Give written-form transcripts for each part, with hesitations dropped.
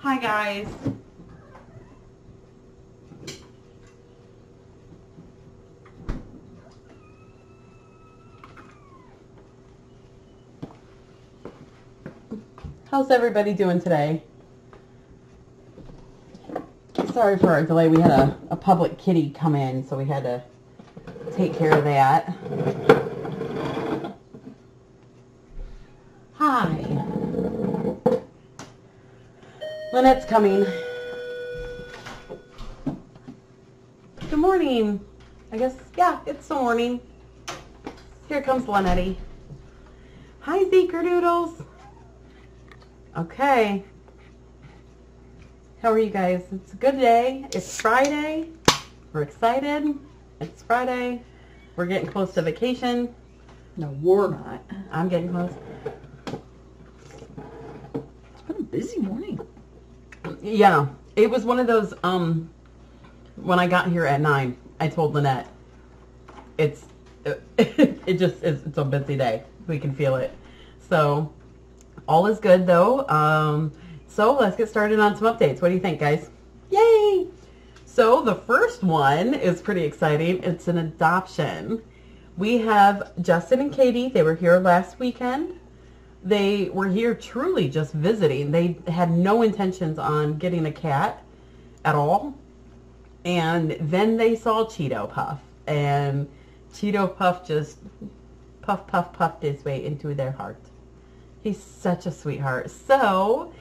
Hi guys. How's everybody doing today? Sorry for our delay. We had a public kitty come in, so we had to take care of that. Hi. Lynette's coming. Good morning. I guess, yeah, it's the morning. Here comes Lynette. Hi, Zeker-doodles. Okay. How are you guys? It's a good day. It's Friday. We're excited. It's Friday. We're getting close to vacation. No, we're not. I'm getting close. It's been a busy morning. Yeah. It was one of those, when I got here at 9, I told Lynette, it's a busy day. We can feel it. So, all is good though. So let's get started on some updates. What do you think, guys? Yay! So the first one is pretty exciting. It's an adoption. We have Justin and Katie. They were here last weekend. They were here truly just visiting. They had no intentions on getting a cat at all. And then they saw Cheeto Puff. And Cheeto Puff just puffed his way into their heart. He's such a sweetheart. So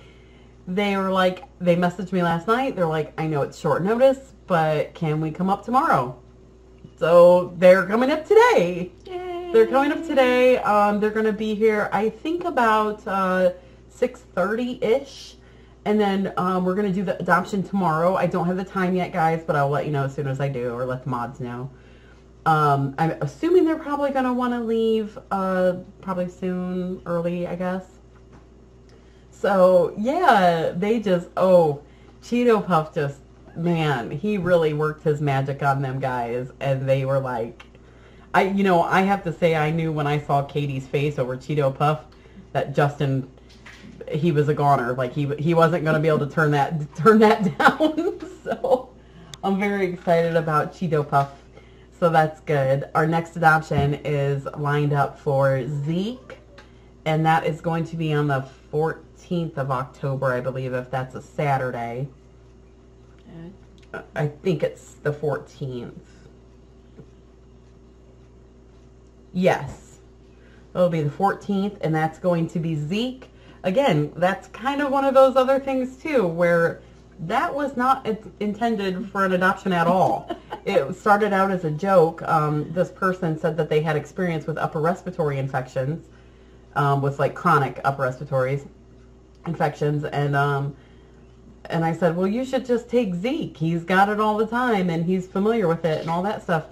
they were like, they messaged me last night. They're like, I know it's short notice, but can we come up tomorrow? So they're coming up today. Yay. They're coming up today. They're going to be here, I think, about 6:30-ish. And then we're going to do the adoption tomorrow. I don't have the time yet, guys, but I'll let you know as soon as I do, or let the mods know. I'm assuming they're probably going to want to leave probably soon, early, I guess. So, yeah, they just, Cheeto Puff just, man, he really worked his magic on them guys. And they were like, I have to say, I knew when I saw Katie's face over Cheeto Puff that Justin, he was a goner. Like, he wasn't going to be able to turn that down. So, I'm very excited about Cheeto Puff. So that's good. Our next adoption is lined up for Zeke, and that is going to be on the 14th of October, I believe, if that's a Saturday. I think it's the 14th. Yes. It'll be the 14th, and that's going to be Zeke. Again, that's kind of one of those other things, too, where that was not intended for an adoption at all. It started out as a joke. This person said that they had experience with upper respiratory infections, with like chronic upper respiratory infections, and I said, well, you should just take Zeke. He's got it all the time, and he's familiar with it and all that stuff.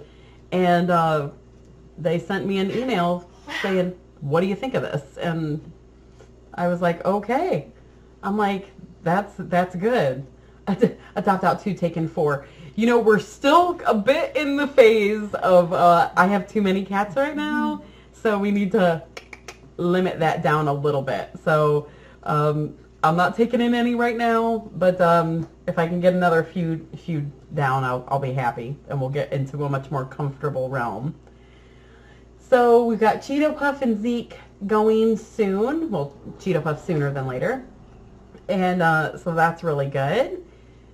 And they sent me an email saying, what do you think of this? And I was like, okay. I'm like, that's good. Adopt out 2, taken 4. You know, we're still a bit in the phase of, I have too many cats right now, so we need to limit that down a little bit. So, I'm not taking in any right now, but if I can get another few down, I'll be happy, and we'll get into a much more comfortable realm. So, we've got Cheeto Puff and Zeke going soon. Well, Cheeto Puff sooner than later. And so that's really good.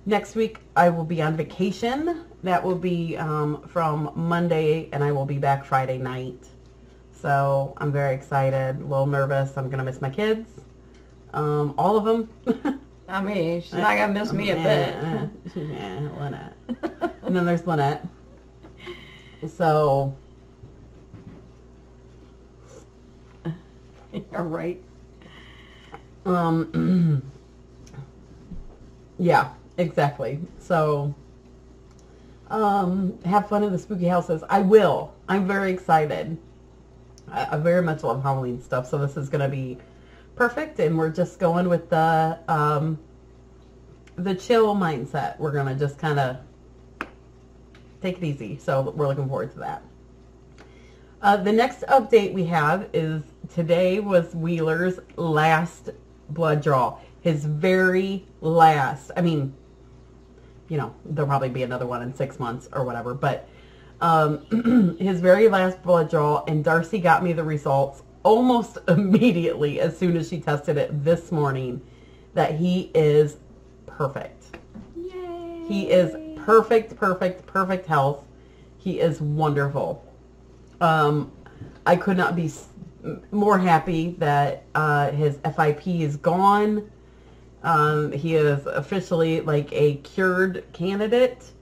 Next week, I will be on vacation. That will be from Monday, and I will be back Friday night. So I'm very excited, a little nervous. I'm going to miss my kids. All of them. I mean, she's not going to miss me a bit. Yeah, Lynette. And then there's Lynette. So. You're right. Yeah, exactly. So, have fun in the spooky houses. I will. I'm very excited. I very much love Halloween stuff, so this is going to be perfect, and we're just going with the chill mindset. We're going to just kind of take it easy, so we're looking forward to that. The next update we have is today was Wheeler's last blood draw. his very last, I mean, you know, there'll probably be another one in 6 months or whatever, but his very last blood draw, and Darcy got me the results almost immediately as soon as she tested it this morning, that he is perfect. Yay. He is perfect health. He is wonderful. I could not be more happy that his FIP is gone. He is officially like a cured candidate.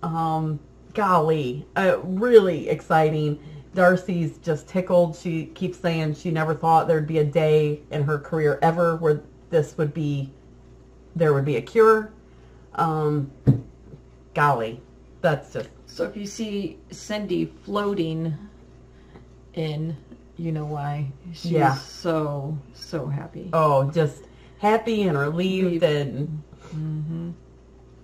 Golly, really exciting. Darcy's just tickled. She keeps saying she never thought there'd be a day in her career ever where there would be a cure. Golly, that's just... So if you see Cindy floating in, you know why. She's so happy. Oh, just happy and relieved and... Mm-hmm.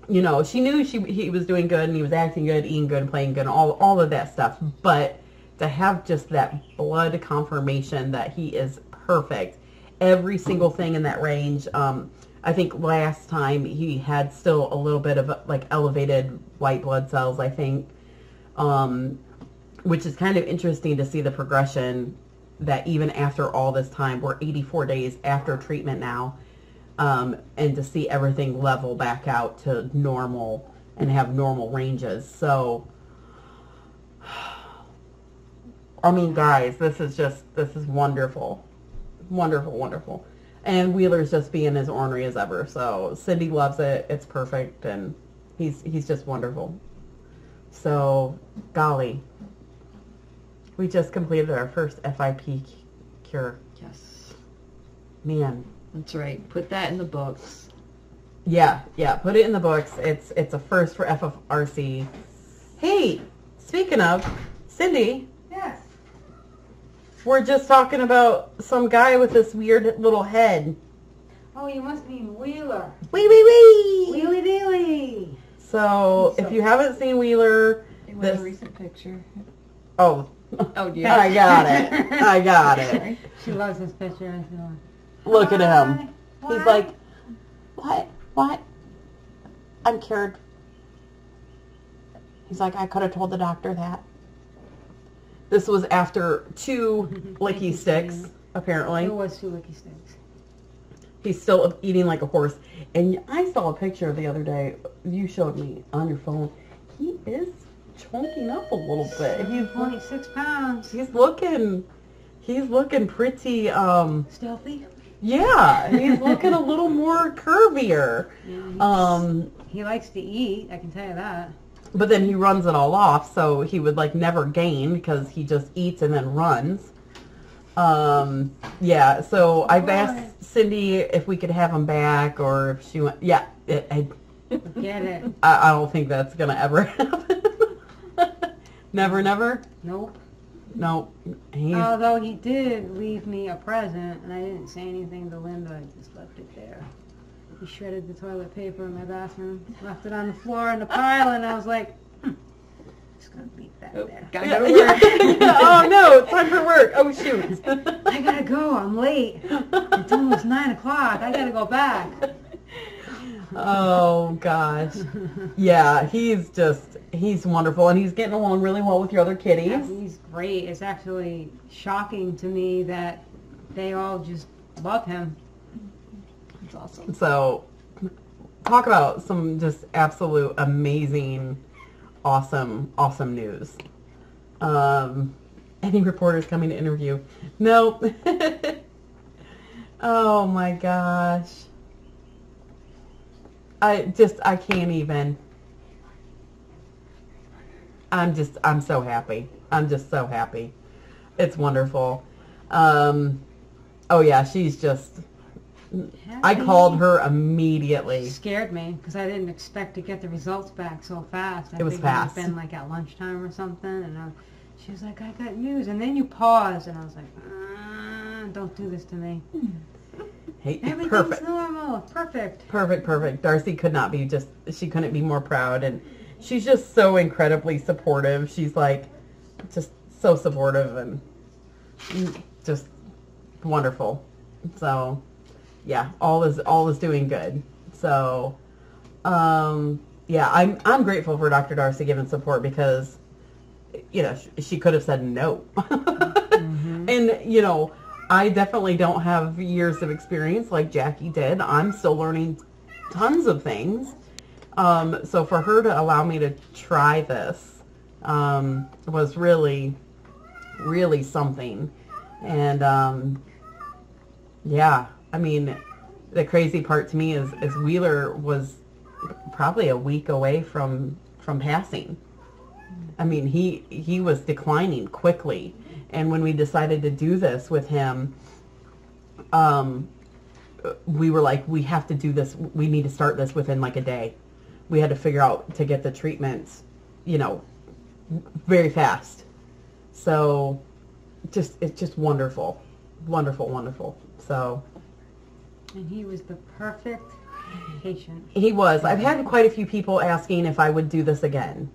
You know, she knew he was doing good and he was acting good, eating good, playing good, all of that stuff. But to have just that blood confirmation that he is perfect, every single thing in that range. I think last time he had still a little bit of like elevated white blood cells, I think, which is kind of interesting to see the progression that even after all this time, we're 84 days after treatment now, and to see everything level back out to normal and have normal ranges. So, I mean, guys, this is wonderful. Wonderful. And Wheeler's just being as ornery as ever. So Cindy loves it. It's perfect. And he's just wonderful. So, golly. We just completed our first FIP cure. Yes. Man. That's right. Put that in the books. Yeah. Put it in the books. It's a first for Ffrc. Hey, speaking of, Cindy. Yes. We're just talking about some guy with this weird little head. Oh, you must mean Wheeler. Wee! Wheelie dealy. So, if you haven't seen Wheeler, It was a recent picture. Oh, Yeah. I got it. She loves this picture. Look at him. Hi. He's like, what? I'm cured. He's like, I could have told the doctor that. This was after 2 licky sticks, apparently. It was 2 licky sticks. He's still eating like a horse. And I saw a picture the other day. You showed me on your phone. He is chunking up a little bit. He's 26 pounds. He's looking pretty. Stealthy. Yeah, he's looking a little more curvier. Yeah, he likes to eat. I can tell you that. But then he runs it all off, so he would like never gain because he just eats and then runs. Yeah, so I've asked Cindy if we could have him back, or if she went. Yeah, Get it. I don't think that's gonna ever happen. Never. Nope. Nope. Although he did leave me a present, and I didn't say anything to Linda. I just left it there. He shredded the toilet paper in my bathroom, left it on the floor in the pile, and I was like, just gonna leave that there. Gotta go to work. Yeah. Oh no, it's time for work. Oh shoot. I gotta go. I'm late. It's almost 9 o'clock. I gotta go back. Oh gosh. Yeah, he's wonderful, and he's getting along really well with your other kitties. Yeah, he's great. It's actually shocking to me that they all just love him. That's awesome. So, talk about some just absolute amazing, awesome news. Any reporters coming to interview? Nope. Oh my gosh. I can't even. I'm so happy. I'm just so happy. It's wonderful. Oh yeah, she's just, I called her immediately. Scared me because I didn't expect to get the results back so fast. It was fast. It had been like at lunchtime or something, and she was like, "I got news," and then you paused, and I was like, "Don't do this to me." Hey, Everything's perfect. normal. Perfect. Perfect. Darcy could not be she couldn't be more proud, and she's just so incredibly supportive. She's like, just so supportive and just wonderful. So, yeah, all is doing good. So, yeah, I'm grateful for Dr. Darcy giving support because, you know, she could have said no. And, you know, I definitely don't have years of experience like Jackie did. I'm still learning tons of things. So for her to allow me to try this was really, really something. And, yeah, I mean, the crazy part to me is Wheeler was probably a week away from passing. I mean, he was declining quickly. And when we decided to do this with him, we were like, we have to do this. We need to start this within like a day. We had to figure out to get the treatments, you know, very fast. So it's just wonderful. Wonderful, wonderful. So. And he was the perfect patient. He was. I've had quite a few people asking if I would do this again.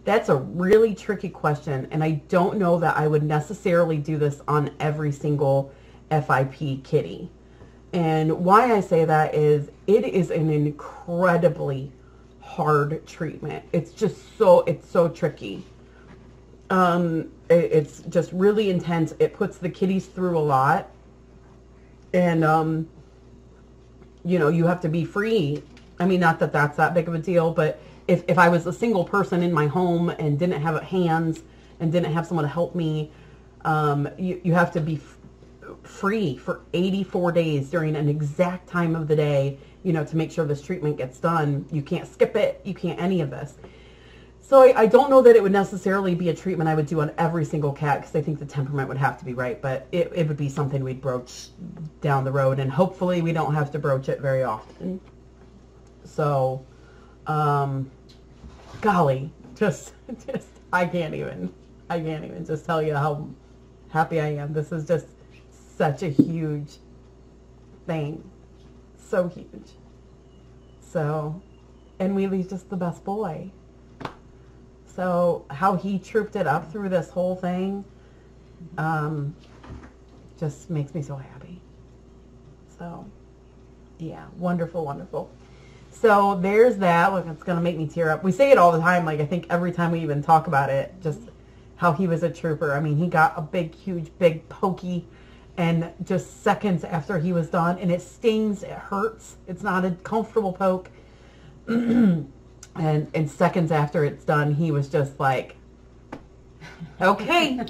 That's a really tricky question, and I don't know that I would necessarily do this on every single FIP kitty. And why I say that is it is an incredibly hard treatment. It's so tricky. It's just really intense. It puts the kitties through a lot. And, you know, you have to be free. I mean, not that that's that big of a deal, but if I was a single person in my home and didn't have hands and didn't have someone to help me, you have to be free for 84 days during an exact time of the day, you know, to make sure this treatment gets done. You can't skip it. You can't any of this. So I don't know that it would necessarily be a treatment I would do on every single cat because I think the temperament would have to be right, but it would be something we'd broach down the road, and hopefully we don't have to broach it very often. So, golly, just I can't even just tell you how happy I am. This is just such a huge thing. So huge. So, and Wheelie's just the best boy. So how he trooped it up through this whole thing just makes me so happy. So, yeah, wonderful, wonderful. So there's that. Look, it's going to make me tear up. We say it all the time. Like, I think every time we even talk about it, just how he was a trooper. I mean, he got a big, huge, big pokey, and just seconds after he was done, and it stings, it hurts. It's not a comfortable poke. And seconds after it's done, he was just like, okay,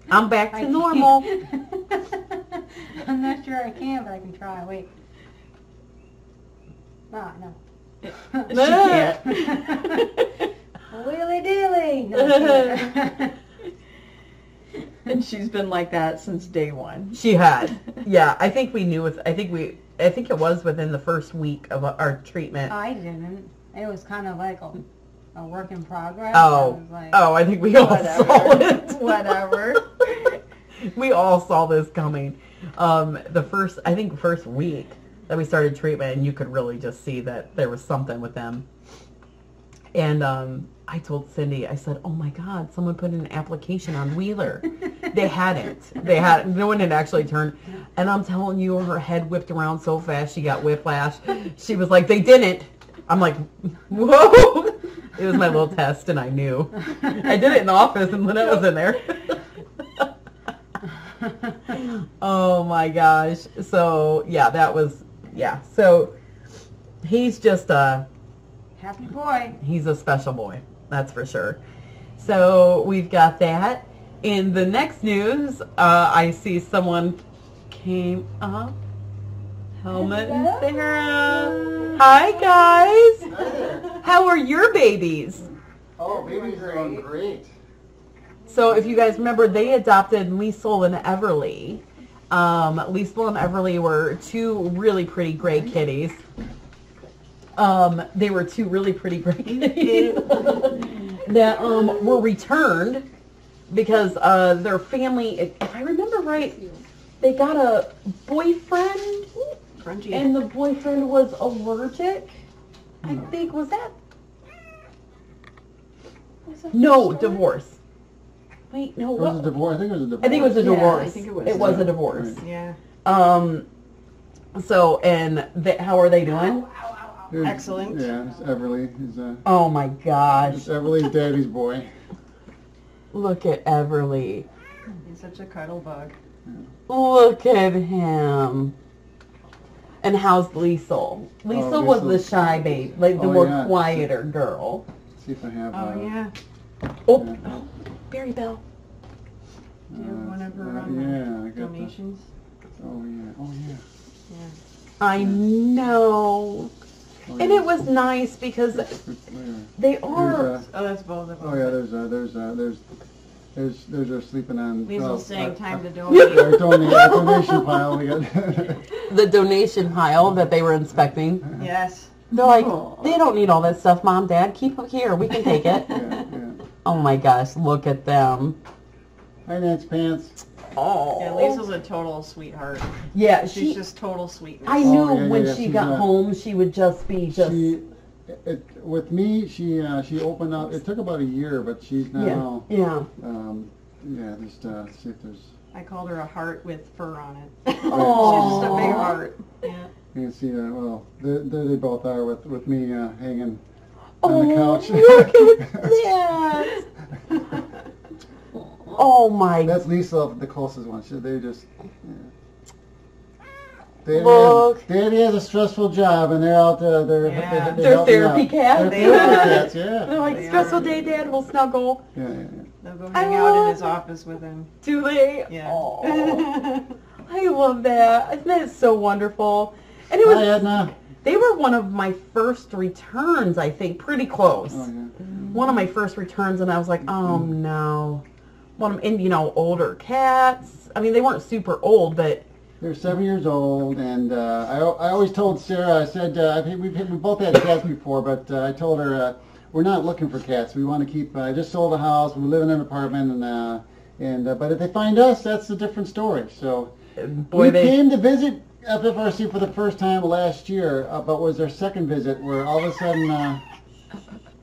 I'm back to normal. I'm not sure I can, but I can try. Wait. Ah, no. She can't. Wheelie dealy. No, And she's been like that since day one. She had. Yeah, I think we knew. I think it was within the first week of our treatment. I didn't. It was kind of like a work in progress. Oh, I think we all saw it. Whatever. We all saw this coming. The first week that we started treatment, and you could really just see that there was something with them. And I told Cindy, I said, "Oh my God, someone put in an application on Wheeler." They hadn't. No one had actually turned. And I'm telling you, her head whipped around so fast she got whiplash. She was like, "They didn't." I'm like, whoa. It was my little test, and I knew. I did it in the office, and Lynette was in there. Oh, my gosh. So, yeah, So, he's just a... happy boy. He's a special boy. That's for sure. So, we've got that. In the next news, I see someone came up. Helmet and Sarah. Hi, guys. How are your babies? Oh, babies are doing great. So if you guys remember, they adopted Liesel and Everly. Liesel and Everly were two really pretty gray kitties. They were two really pretty gray kitties that were returned because their family, if I remember right, they got a boyfriend. And the boyfriend was allergic. I think, was that no, divorce. Wait, no. It was a divorce. I think it was a divorce. I think it was a divorce. I think it was. It was a divorce. Yeah. So, and how are they doing? Excellent. Yeah, it's Everly. Oh my gosh. It's Everly's daddy's boy. Look at Everly. He's such a cuddle bug. Look at him. And how's Liesel? Liesel was the shy babe, like the more quieter girl. Let's see if I have. Oh, yeah. Oh, Berry Bell. Do you have one of her I got donations? Oh yeah. Yeah. I know. Oh, And yeah. it was nice because they are. Oh, that's both of them. Oh yeah, there's her sleeping on. Liesel's saying time to donate. Our donation pile. We got. The donation pile that they were inspecting. Yes. They're like, they don't need all that stuff, Mom, Dad. Keep it here. We can take it. Yeah. Oh my gosh, look at them. Hi, Nance Pants. Oh. Yeah, Liesel's a total sweetheart. Yeah, She's just total sweetness. I knew Oh, yeah, when yeah, she she's got home, she would just be With me, she opened up. It took about a year, but she's now. Yeah. Just see if there's. I called her a heart with fur on it. Oh. She's just a big heart. Yeah. You can see that. Well, there they both are with me hanging on the couch. Look at that. Oh my. That's Lisa, the closest one. They just. Yeah. Look. Daddy has a stressful job, and they're out there. They're They're therapy cats. They're therapy cats. Yeah. They're like, stressful day, Dad, we'll snuggle. Yeah. They'll go hang out in his office with him. Do they? Yeah. Oh, I love that. Isn't that so wonderful? And it was. Hi, Edna. They were one of my first returns, I think, pretty close. Oh, yeah. One of my first returns, and I was like, oh no. And older cats. I mean, they weren't super old, but They're 7 years old, and I always told Sarah, I said, we both had cats before, but I told her, we're not looking for cats. We want to keep, I just sold a house, we live in an apartment, but if they find us, that's a different story. So we came to visit Ffrc for the first time last year, but was our second visit, where all of a sudden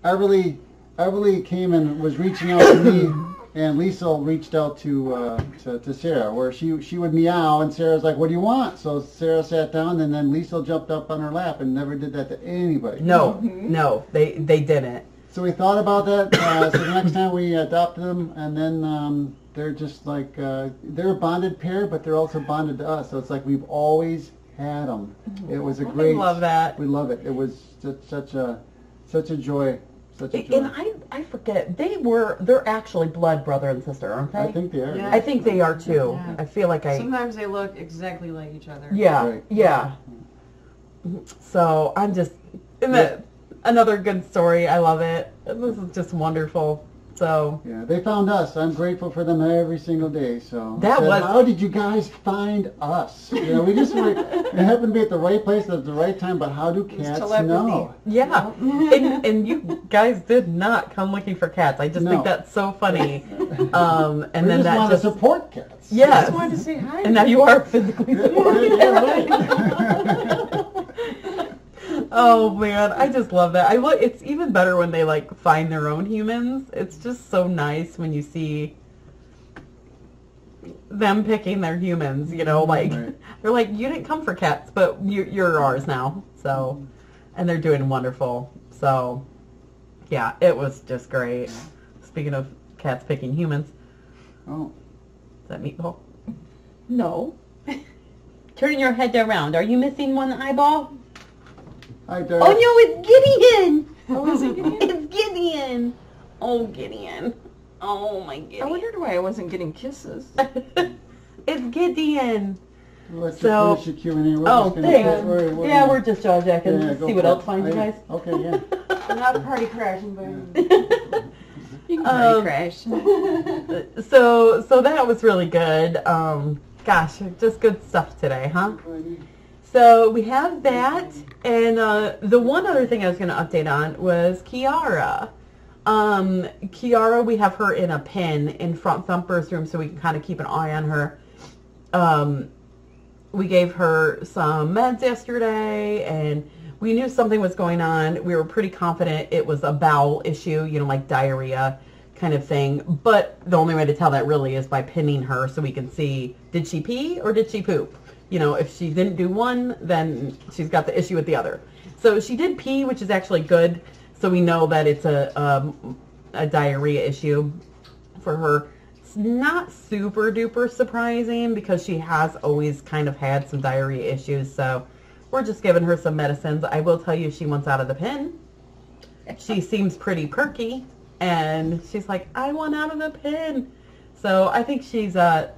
Everly came and was reaching out to me, and Liesel reached out to Sarah, where she would meow, and Sarah's like, what do you want? So Sarah sat down, and then Liesel jumped up on her lap and never did that to anybody. No, they didn't. So we thought about that, so the next time we adopted them, and then they're just like, they're a bonded pair, but they're also bonded to us, so it's like we've always had them. It was a great... I love that. We love it. It was such a joy. And I forget, they're actually blood brother and sister, aren't they? I think they are. Yeah. I think they are too. Yeah. I feel like Sometimes they look exactly like each other. Yeah, Right. yeah. So I'm just, another good story. I love it. This is just wonderful. So Yeah, they found us. I'm grateful for them every single day. So was. How did you guys find us? We just we happened to be at the right place at the right time. But how do cats know? yeah, and you guys did not come looking for cats. I just think that's so funny. And We then just want to support cats. yes, I just wanted to say hi. and now you are physically supported. Yeah, right. Oh man, I just love that. It's even better when they like find their own humans. It's just so nice when you see them picking their humans. Like Right. they're like, you didn't come for cats, but you're ours now. So, and they're doing wonderful. So, yeah, it was just great. Speaking of cats picking humans, Oh, is that Meatball? No. Turning your head around. Are you missing one eyeball? hi, Derek. Oh no, it's Gideon! Oh, is it Gideon? It's Gideon! Oh, Gideon. Oh my Gideon. I wondered why I wasn't getting kisses. It's Gideon! Let's So- just finish your Q&A. Thanks. We're just jaw jacking. Yeah, Let's go see what for else it. finds you guys. Okay, yeah. I'm not party crashing, but You can party crash. So that was really good. Gosh, just good stuff today, huh? So we have that, and the one other thing I was going to update on was Kiara. Kiara, we have her in a pen in Front Thumper's room so we can kind of keep an eye on her. We gave her some meds yesterday, and we knew something was going on. We were pretty confident it was a bowel issue, like diarrhea kind of thing. But the only way to tell that really is by pinning her so we can see, did she pee or did she poop? you know, if she didn't do one, then she's got the issue with the other. So she did pee, which is actually good. So we know that it's a diarrhea issue for her. It's not super duper surprising because she has always kind of had some diarrhea issues. So we're just giving her some medicines. I will tell you, she wants out of the pen. She seems pretty perky, and she's like, I want out of the pen. So I think she's going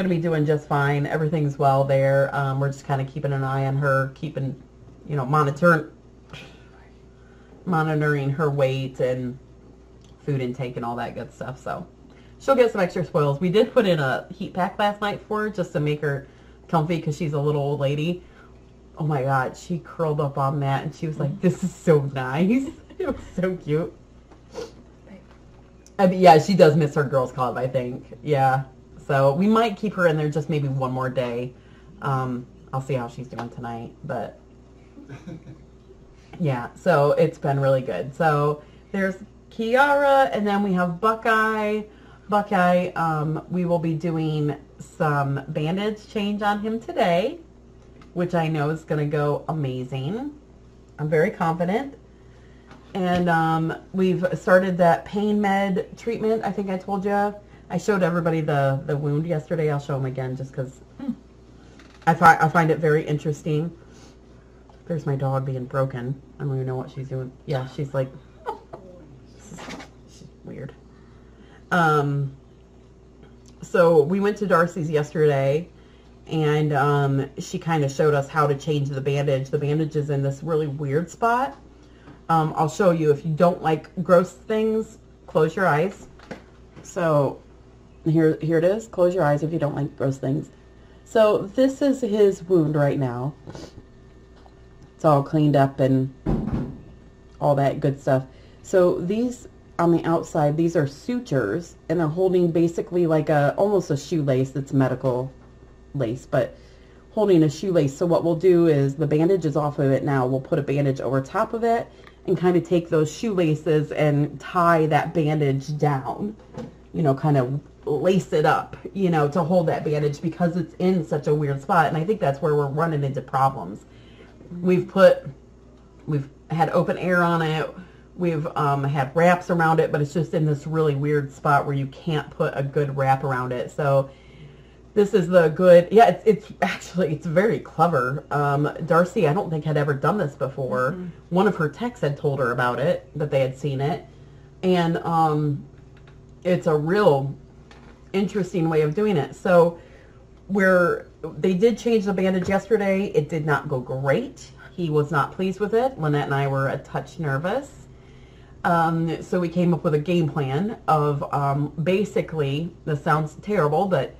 to be doing just fine. Everything's well there. We're just kind of keeping an eye on her, keeping, you know, monitoring her weight and food intake and all that good stuff. So she'll get some extra spoils. We did put in a heat pack last night for her just to make her comfy because she's a little old lady. Oh my God, she curled up on that and she was like, this is so nice. It was so cute. I mean, yeah, she does miss her girls club, I think. Yeah. So we might keep her in there just maybe one more day. I'll see how she's doing tonight, but yeah, so it's been really good. So there's Kiara, and then we have Buckeye. Buckeye, we will be doing some bandage change on him today, which I know is going to go amazing. I'm very confident. And we've started that pain med treatment. I think I told you. I showed everybody the wound yesterday. I'll show them again just because I find it very interesting. There's my dog being broken. I don't even know what she's doing. Yeah, she's like, she's weird. So we went to Darcy's yesterday, and she kind of showed us how to change the bandage. The bandage is in this really weird spot. I'll show you. If you don't like gross things, close your eyes. So here it is. Close your eyes if you don't like gross things. So this is his wound right now. It's all cleaned up and all that good stuff. So these on the outside, these are sutures, and they're holding basically like almost a shoelace. It's medical lace, but holding a shoelace. So what we'll do is the bandage is off of it now. We'll put a bandage over top of it and kind of take those shoelaces and tie that bandage down, you know, kind of lace it up, you know, to hold that bandage because it's in such a weird spot. And I think that's where we're running into problems. We've had open air on it. We've had wraps around it, but it's just in this really weird spot where you can't put a good wrap around it. So this is the good, yeah, it's actually, it's very clever. Darcy, I don't think had ever done this before. Mm-hmm. One of her techs had told her about it, that they had seen it. And it's a real interesting way of doing it. So they did change the bandage yesterday. It did not go great. He was not pleased with it. Lynette and I were a touch nervous. So we came up with a game plan of basically, this sounds terrible, but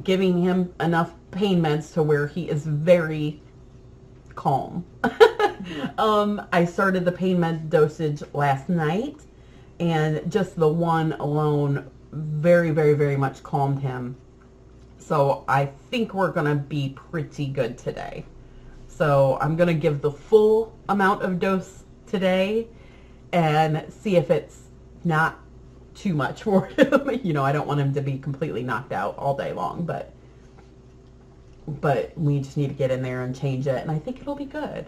giving him enough pain meds to where he is very calm. I started the pain med dosage last night, and just the one alone very, very, very much calmed him. So I think we're going to be pretty good today. So I'm going to give the full amount of dose today and see if it's not too much for him. You know, I don't want him to be completely knocked out all day long, but we just need to get in there and change it, and I think it'll be good.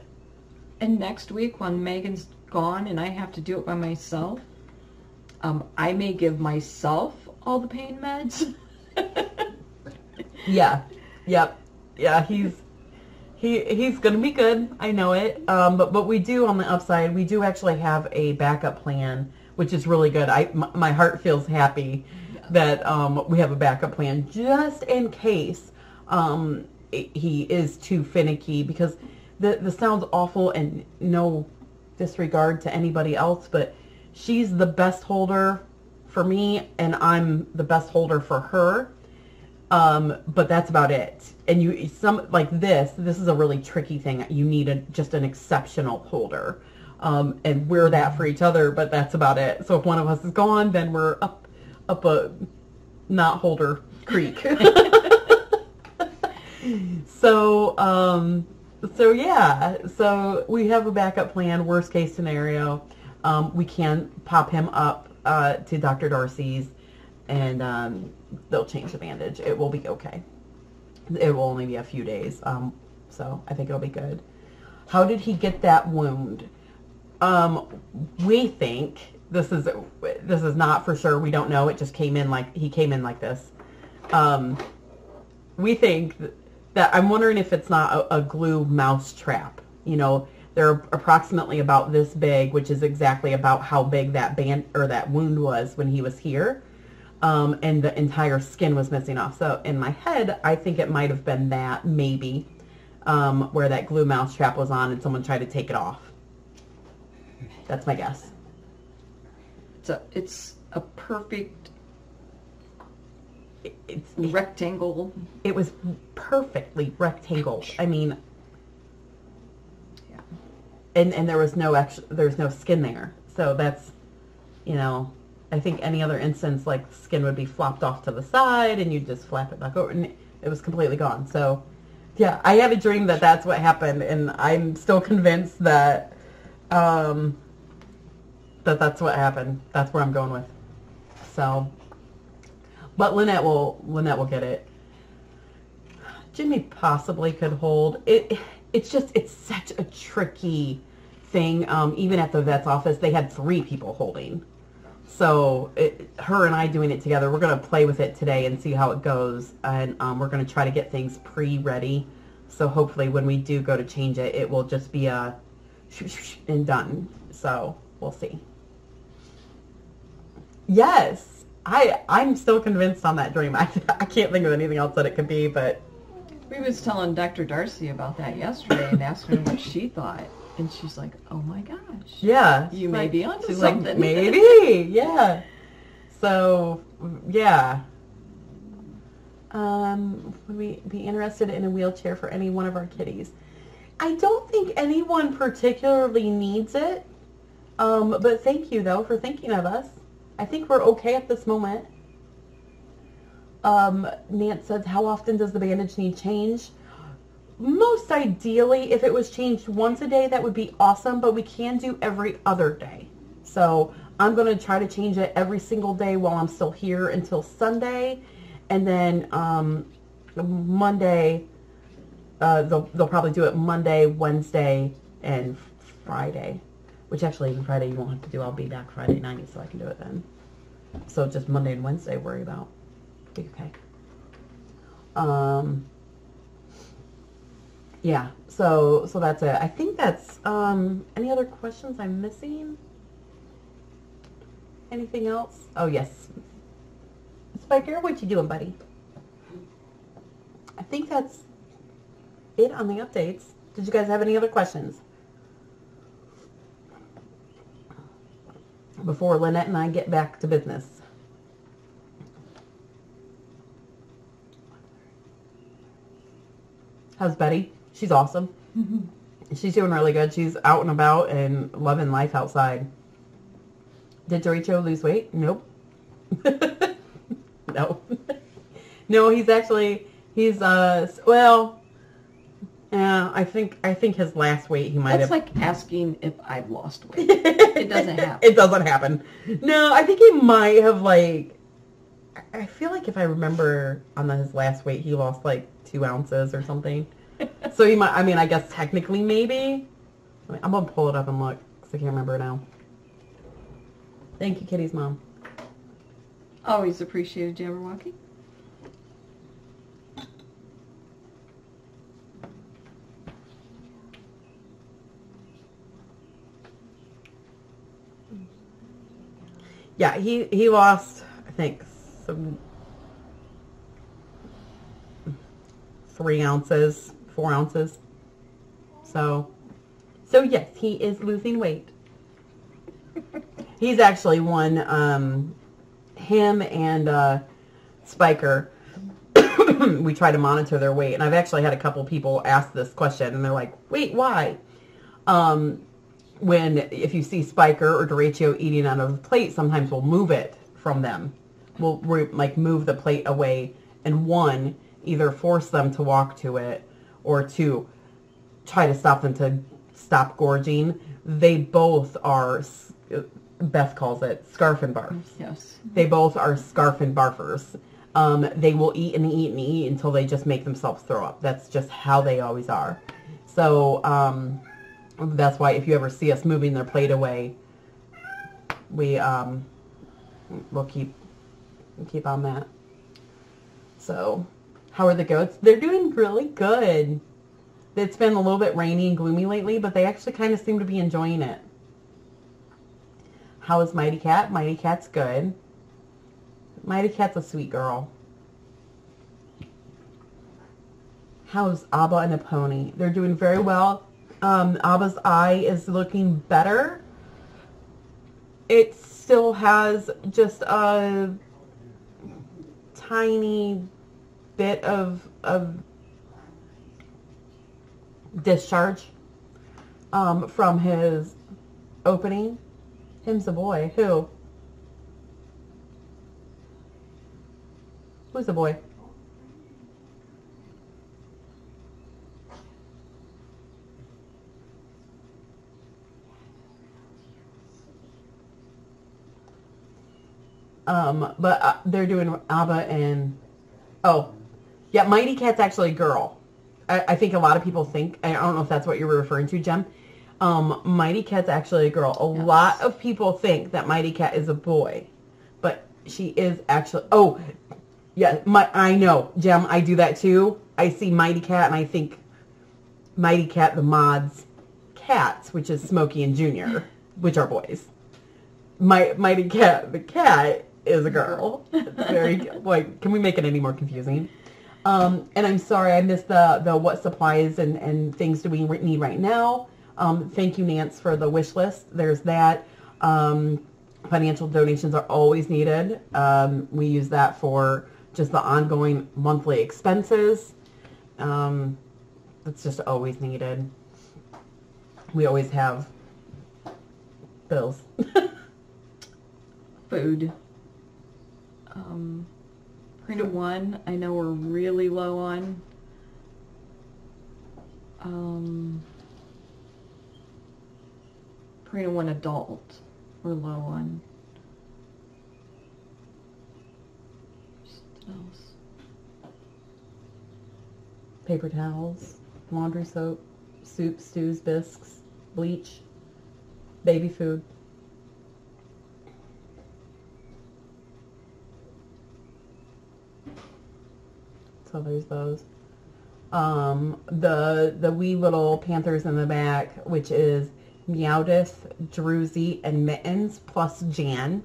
And next week when Megan's gone and I have to do it by myself, I may give myself all the pain meds. Yeah. Yep. Yeah, he's gonna be good. I know it. But we do, on the upside, we do actually have a backup plan, which is really good. My heart feels happy that we have a backup plan just in case he is too finicky, because the sounds awful and no disregard to anybody else, but she's the best holder for me and I'm the best holder for her. But that's about it. And like this is a really tricky thing. You need just an exceptional holder. And we're that for each other, but that's about it. So if one of us is gone, then we're up a not holder creek. So yeah, so we have a backup plan, worst case scenario. We can pop him up to Dr. Darcy's, and they'll change the bandage. It will be okay. It will only be a few days, so I think it'll be good. How did he get that wound? We think this is not for sure. We don't know. It just came in like he came in like this. We think that I'm wondering if it's not a glue mouse trap. You know, they're approximately about this big, which is exactly about how big that that wound was when he was here. And the entire skin was missing off. So in my head, I think it might have been that, maybe, where that glue mouse trap was on and someone tried to take it off. That's my guess. It's a perfect rectangle. It was perfectly rectangle. I mean, yeah. And there was no skin there. So that's, you know, I think any other instance, like, skin would be flopped off to the side and you just flap it back over and it was completely gone. So, yeah, I had a dream that that's what happened, and I'm still convinced that that's what happened. That's where I'm going with. So, but Lynette will get it. Jimmy possibly could hold it. It's such a tricky thing. Even at the vet's office, they had 3 people holding. So her and I doing it together, we're going to play with it today and see how it goes. And we're going to try to get things pre-ready. So hopefully when we do go to change it, it will just be a and done. So we'll see. Yes, I'm still convinced on that dream. I can't think of anything else that it could be, but... We was telling Dr. Darcy about that yesterday and asked her what she thought. And she's like, oh my gosh. Yeah. You may be onto she's something. Like, maybe. Yeah. So, yeah. Would we be interested in a wheelchair for any one of our kitties? I don't think anyone particularly needs it. But thank you, though, for thinking of us. I think we're okay at this moment. Nance says, how often does the bandage need change? Most ideally, if it was changed once a day, that would be awesome, but we can do every other day. So I'm going to try to change it every single day while I'm still here until Sunday. And then Monday, they'll probably do it Monday, Wednesday, and Friday. Which actually, Friday you won't have to do. I'll be back Friday night, so I can do it then. So just Monday and Wednesday worry about. Okay. Yeah, so that's it. I think that's, any other questions I'm missing? Anything else? Oh, yes. Spiker, what you doing, buddy? I think that's it on the updates. Did you guys have any other questions? Before Lynette and I get back to business. How's Betty? She's awesome. She's doing really good. She's out and about and loving life outside. Did Doricho lose weight? Nope. No. No, he's well, yeah, I think his last weight he might have. That's like asking if I've lost weight. It doesn't happen. It doesn't happen. No, I think he might have, like, I feel like if I remember on his last weight, he lost like 2 ounces or something. So he might, I mean, I guess technically maybe. I'm going to pull it up and look because I can't remember now. Thank you, Kitty's mom. Always appreciated, Jabberwocky. Yeah, he lost, I think, 3 ounces, 4 ounces. So yes, he is losing weight. He's actually won, him and Spiker, we try to monitor their weight. And I've actually had a couple people ask this question, and they're like, wait, why? If you see Spiker or Doricho eating out of the plate, sometimes we'll move it from them. We'll like move the plate away, and either force them to walk to it, or 2, try to stop them to stop gorging. They both are, Beth calls it, scarf and barfs. Yes. They both are scarf and barfers. They will eat and eat and eat until they just make themselves throw up. That's just how they always are. So that's why if you ever see us moving their plate away, we'll keep on that. So how are the goats? They're doing really good. It's been a little bit rainy and gloomy lately, but they actually kind of seem to be enjoying it. How is Mighty Cat? Mighty Cat's good. Mighty Cat's a sweet girl. How's Abba and the pony? They're doing very well. Abba's eye is looking better. It still has just a tiny bit of discharge from his opening. Him's a boy. Who? Who's the boy? But they're doing Abba and, oh, yeah, Mighty Cat's actually a girl. I think a lot of people think, I don't know if that's what you were referring to, Jem. Mighty Cat's actually a girl. A lot of people think that Mighty Cat is a boy, but she is actually, oh, yeah, I know, Jem, I do that too. I see Mighty Cat and I think Mighty Cat, the mod's cats, which is Smokey and Junior, which are boys. Mighty Cat, the cat, is a girl. It's very, like, can we make it any more confusing? And I'm sorry, I missed the what supplies and things do we need right now. Thank you, Nance, for the wish list. There's that. Financial donations are always needed. We use that for just the ongoing monthly expenses. It's just always needed. We always have bills. Food. Prina 1, I know we're really low on. Prina 1 adult, we're low on. What else? Paper towels, laundry soap, soup, stews, bisques, bleach, baby food. So there's those. The wee little Panthers in the back, which is Meowdith, Druzy, and Mittens, plus Jan,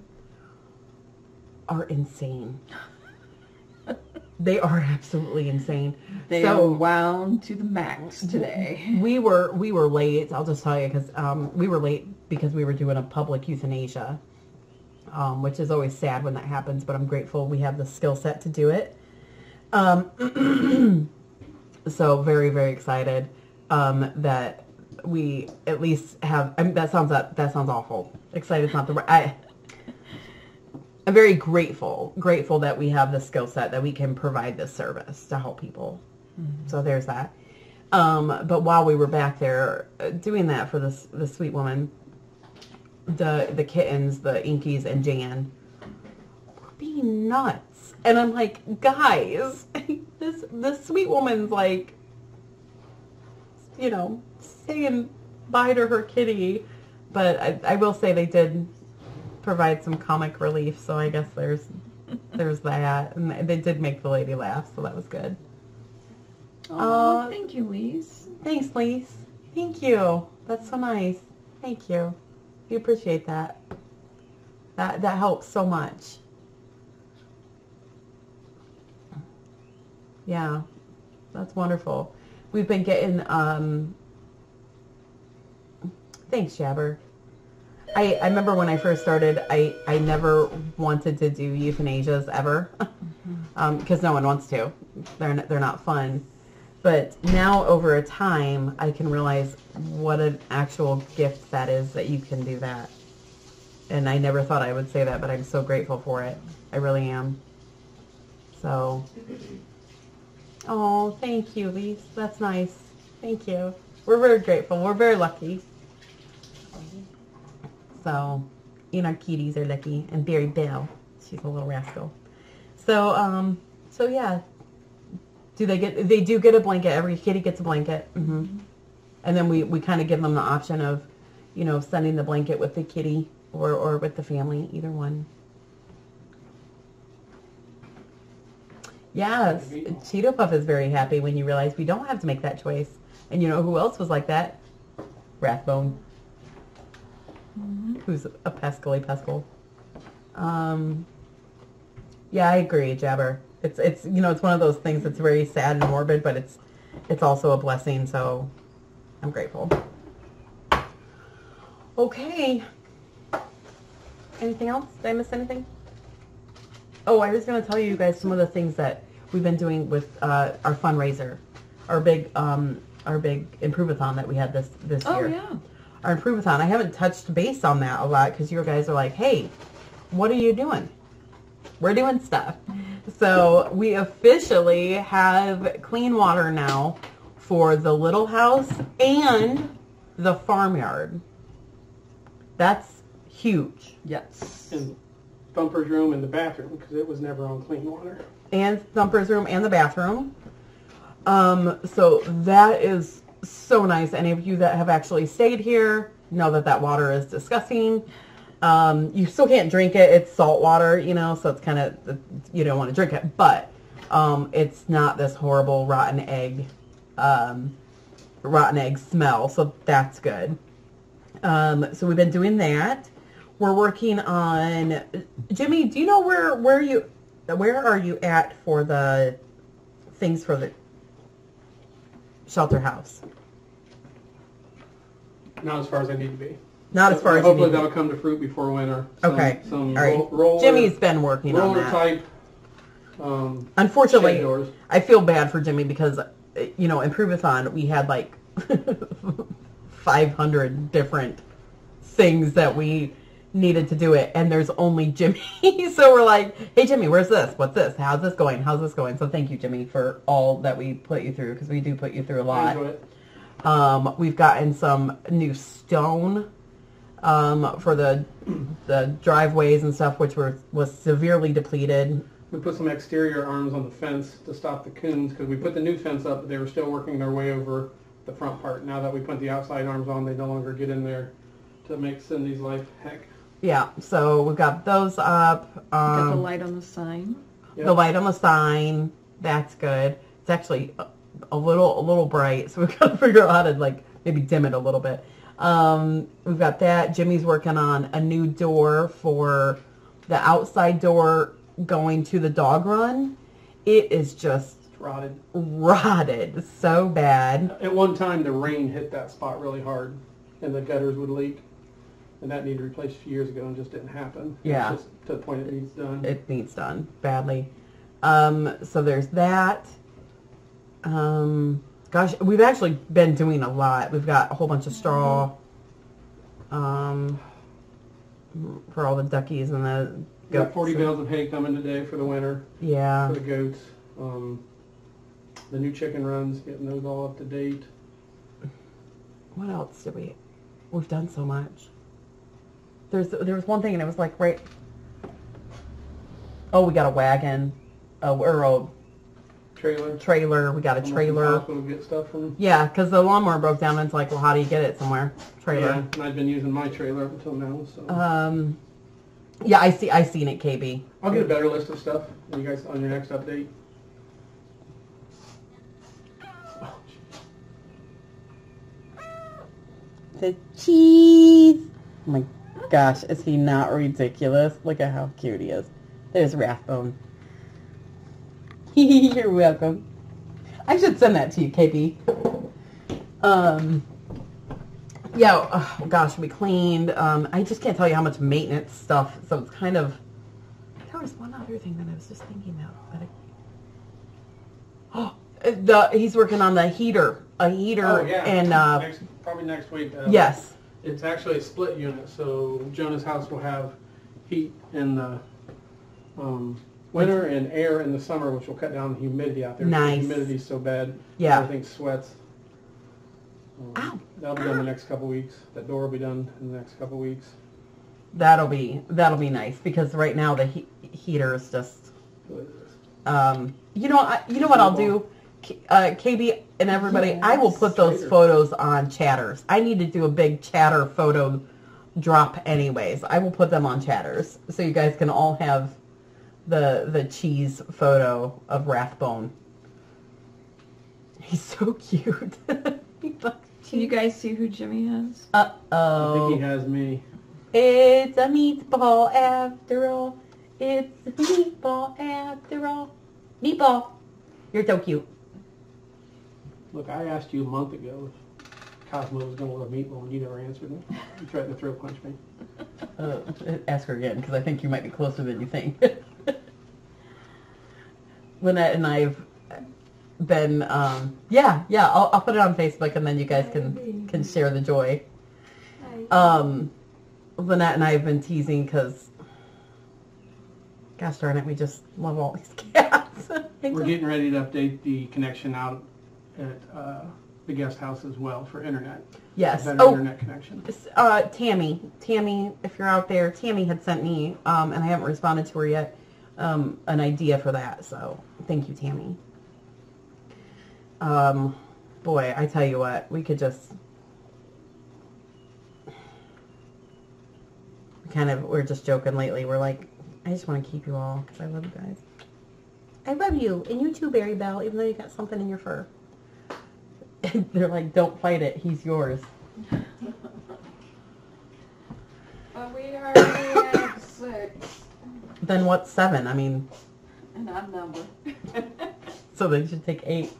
are insane. They are absolutely insane. They are wound to the max today. We were late. I'll just tell you because we were late because we were doing a public euthanasia, which is always sad when that happens. But I'm grateful we have the skill set to do it. So very, very excited that we at least have. I mean, that sounds awful. Excited's not the right. I'm very grateful that we have the skill set that we can provide this service to help people. Mm-hmm. So there's that. But while we were back there doing that for the sweet woman, the kittens, the Inkies, and Jan were being nuts. And I'm like, guys, this sweet woman's like, saying bye to her kitty. But I will say they did provide some comic relief, so I guess there's that. And they did make the lady laugh, so that was good. Oh, thank you, Lise. Thanks, Lise. Thank you. That's so nice. Thank you. We appreciate that. That helps so much. Yeah, that's wonderful. We've been getting, thanks, Jabber. I remember when I first started, I never wanted to do euthanasias ever, because no one wants to. They're not fun. But now over a time, I can realize what an actual gift that is that you can do that. And I never thought I would say that, but I'm so grateful for it. I really am. So, oh, thank you, Lise. That's nice. Thank you. We're very grateful. We're very lucky. So, our kitties are lucky. And Barry Bell, she's a little rascal. So yeah. They do get a blanket. Every kitty gets a blanket. Mm-hmm. And then we kind of give them the option of, you know, sending the blanket with the kitty or with the family, either one. Yes, Cheeto Puff is very happy when you realize we don't have to make that choice. And you know who else was like that? Rathbone, who's a pescally pescal. Yeah, I agree, Jabber. It's you know, it's one of those things that's very sad and morbid, but it's also a blessing. So I'm grateful. Okay. Anything else? Did I miss anything? Oh, I was going to tell you guys some of the things that we've been doing with our fundraiser, our big improve-a-thon that we had this year. Oh, yeah. Our improve-a-thon. I haven't touched base on that a lot because you guys are like, hey, what are you doing? We're doing stuff. So we officially have clean water now for the little house and the farmyard. That's huge. Yes. And Thumper's room and the bathroom, because it was never on clean water. And Thumper's room and the bathroom. So that is so nice. Any of you that have actually stayed here know that that water is disgusting. You still can't drink it. It's salt water, you know, so it's kind of, you don't want to drink it. But it's not this horrible rotten egg smell, so that's good. So we've been doing that. We're working on, Jimmy, do you know where are you at for the things for the shelter house? Not as far as I need to be. Not as far as you hopefully need to that'll come to fruit before winter. Okay. Some all right. roller, Jimmy's been working on roller that. type. Unfortunately, shed doors. I feel bad for Jimmy because, you know, Improve-a-thon, we had like 500 different things that we needed to do it, and there's only Jimmy. So we're like, hey, Jimmy, where's this? What's this? How's this going? How's this going? So thank you, Jimmy, for all that we put you through, because we do put you through a lot. Enjoy it. We've gotten some new stone for the driveways and stuff, which was severely depleted. We put some exterior arms on the fence to stop the coons, because we put the new fence up, but they were still working their way over the front part. Now that we put the outside arms on, they no longer get in there to make Cindy's life heck. Yeah, so we've got those up. Got the light on the sign. Yep. The light on the sign, that's good. It's actually a little bright, so we've got to figure out how to like maybe dim it a little bit. We've got that. Jimmy's working on a new door for the outside door going to the dog run. It is just rotted so bad. At one time, the rain hit that spot really hard, and the gutters would leak. And that needed replaced a few years ago and just didn't happen. Yeah. It's just to the point it needs done. It needs done badly. So there's that. Gosh, we've actually been doing a lot. We've got a whole bunch of straw for all the duckies and the We got goats. 40 bales of hay coming today for the winter Yeah. for the goats. The new chicken runs, getting those all up to date. What else did we've done so much. There was one thing, and it was like oh, we got a wagon, or a Trailer. We got a Almost trailer. impossible to get stuff from. Yeah, because the lawnmower broke down, and it's like, well, how do you get it somewhere? Trailer. Yeah, and I've been using my trailer up until now. So. Yeah, I seen it, KB. I'll get a better list of stuff, and you guys on your next update. The cheese. Oh my gosh, is he not ridiculous? Look at how cute he is. There's Rathbone. You're welcome. I should send that to you, KB. Yeah, oh gosh, we cleaned. I just can't tell you how much maintenance stuff, so it's kind of... There was one other thing that I was just thinking of. He's working on the heater. A heater. Oh, yeah. And... Probably next week. Yes. It's actually a split unit, so Jonah's house will have heat in the winter and air in the summer, which will cut down the humidity out there. Nice. The humidity's so bad. Yeah. Everything sweats. Ow. That'll be done the next couple weeks. That door will be done in the next couple weeks. That'll be nice, because right now the heater is just You know what I'll do, KB and everybody. I will put those photos on Chatters. I need to do a big Chatter photo drop, anyways. I will put them on Chatters so you guys can all have the cheese photo of Rathbone. He's so cute. Can you guys see who Jimmy has? I Uh-oh. think he has me. It's a meatball after all. It's a meatball after all. Meatball. You're so cute. Look, I asked you a month ago if Cosmo was going to love meatball, and you never answered me. You threatened to throw punch me. Ask her again, because I think you might be closer than you think. Lynette and I've been, I'll put it on Facebook, and then you guys can share the joy. Lynette and I have been teasing because, gosh darn it, we just love all these cats. We're getting ready to update the connection out at the guest house as well for internet. Yes. Better internet connection. Tammy, if you're out there, Tammy had sent me, and I haven't responded to her yet, an idea for that. So thank you, Tammy. Boy, I tell you what, we could just we're just joking lately. We're like, I just want to keep you all because I love you guys. I love you, and you too, Berry Bell, even though you got something in your fur. They're like, don't fight it. He's yours. But we are at 6. Then what's 7? I mean... An odd number. So they should take 8.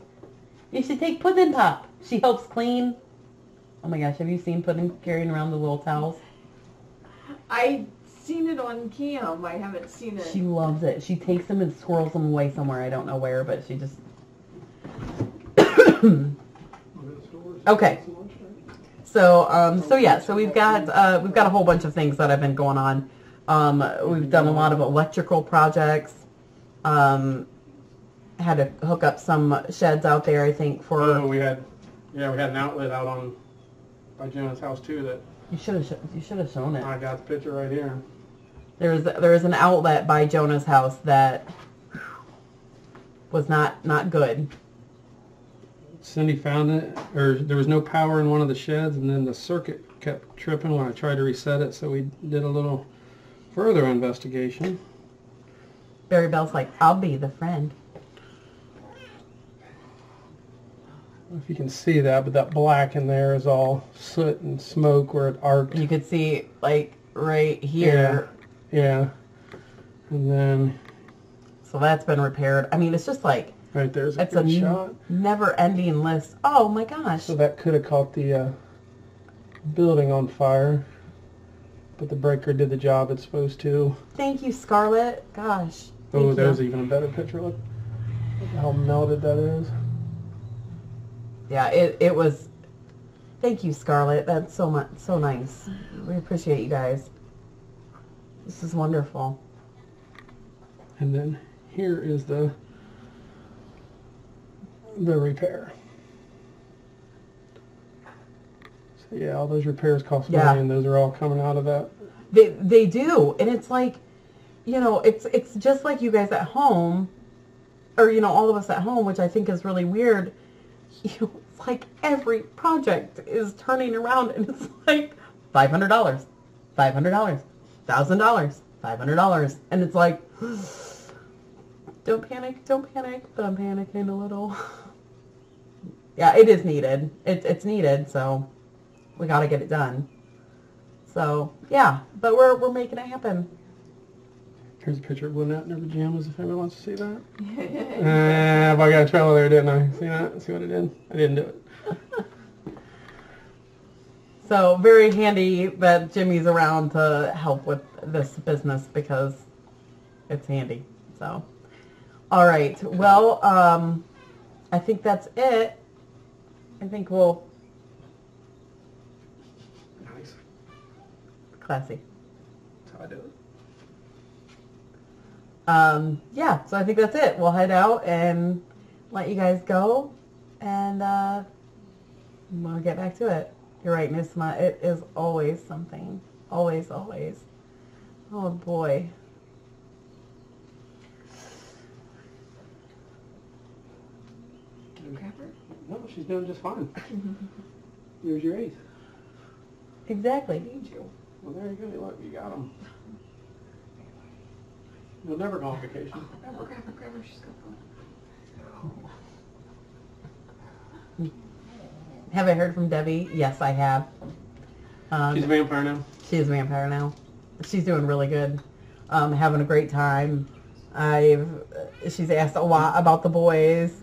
You should take Puddin' Pop. She helps clean. Oh my gosh, have you seen Puddin' carrying around the little towels? I've seen it on cam. I haven't seen it. She loves it. She takes them and swirls them away somewhere. I don't know where, but she just... Okay. So we've got a whole bunch of things that have been going on. We've done a lot of electrical projects. Had to hook up some sheds out there, I think, for... Oh, we had an outlet out on by Jonah's house too that You should have shown it. I got the picture right here. There was an outlet by Jonah's house that was not good. Cindy found it, or there was no power in one of the sheds, and then the circuit kept tripping when I tried to reset it, so we did a little further investigation. Barry Bell's like, I'll be the friend. I don't know if you can see that, but that black in there is all soot and smoke where it arced. You could see, like, right here. Yeah. And then... So that's been repaired. I mean, it's just like... Right there's a it's good a shot. Never-ending list. Oh, my gosh. So that could have caught the building on fire. But the breaker did the job it's supposed to. Thank you, Scarlett. Gosh. Oh, there's even a better picture. Look how melted that is. Yeah, it was... Thank you, Scarlett. That's so nice. We appreciate you guys. This is wonderful. And then here is the repair. So yeah, all those repairs cost money, and those are all coming out of that. They do, and it's like, you know, it's just like you guys at home, or you know, all of us at home, which I think is really weird. You know, it's like every project is turning around, and it's like $500, $500, $1,000, $500, and it's like, don't panic, but I'm panicking a little. Yeah, it is needed. It's needed, so we got to get it done. So yeah, but we're making it happen. Here's a picture of Lynette in her pajamas if anyone wants to see that. I got in trouble there, didn't I? See that? See what I did? I didn't do it. So very handy that Jimmy's around to help with this business because it's handy. So, all right. Well, I think that's it. I think we'll... Nice. Classy. That's how I do it. Yeah, so I think that's it. We'll head out and let you guys go, and we'll get back to it. You're right, Nisma. It is always something. Always, always. Oh, boy. Grab her. No, she's doing just fine. Here's your 8th. Exactly. Need you. Well, there you go. Look, you got them. You'll never go on vacation. Grab her. She's gonna go. Have I heard from Debbie? Yes, I have. She's a vampire now. She is a vampire now. She's doing really good. Having a great time. She's asked a lot about the boys.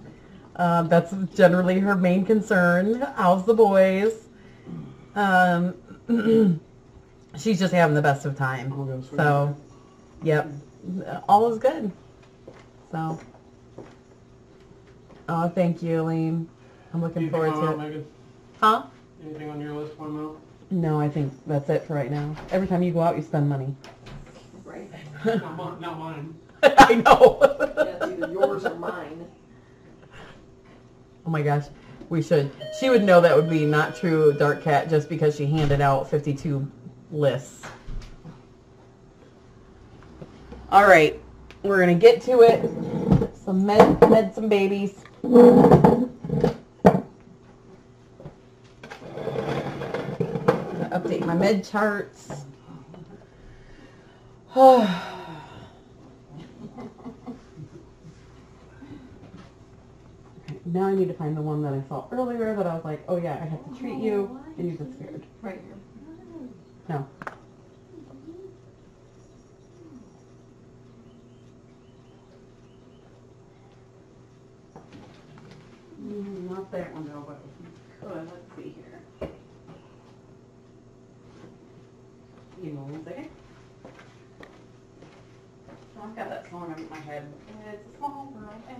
That's generally her main concern. How's the boys? She's just having the best of time. So, yep, all is good. So, oh, thank you, Elaine. I'm looking forward to it. Megan? Huh? Anything on your list while I'm out? No, I think that's it for right now. Every time you go out, you spend money. Right. Not mine. I know. That's either yours or mine. Oh my gosh, we should. She would know that would be not true, Dark Cat, just because she handed out 52 lists. All right, we're gonna get to it. Some med some babies. Update my med charts. Now I need to find the one that I saw earlier that I was like, oh yeah, I have to treat you, and you disappeared. Right here. No. Not that one though, but good. Let's see here. Give me 1 second. I've got that song in my head. It's a small world and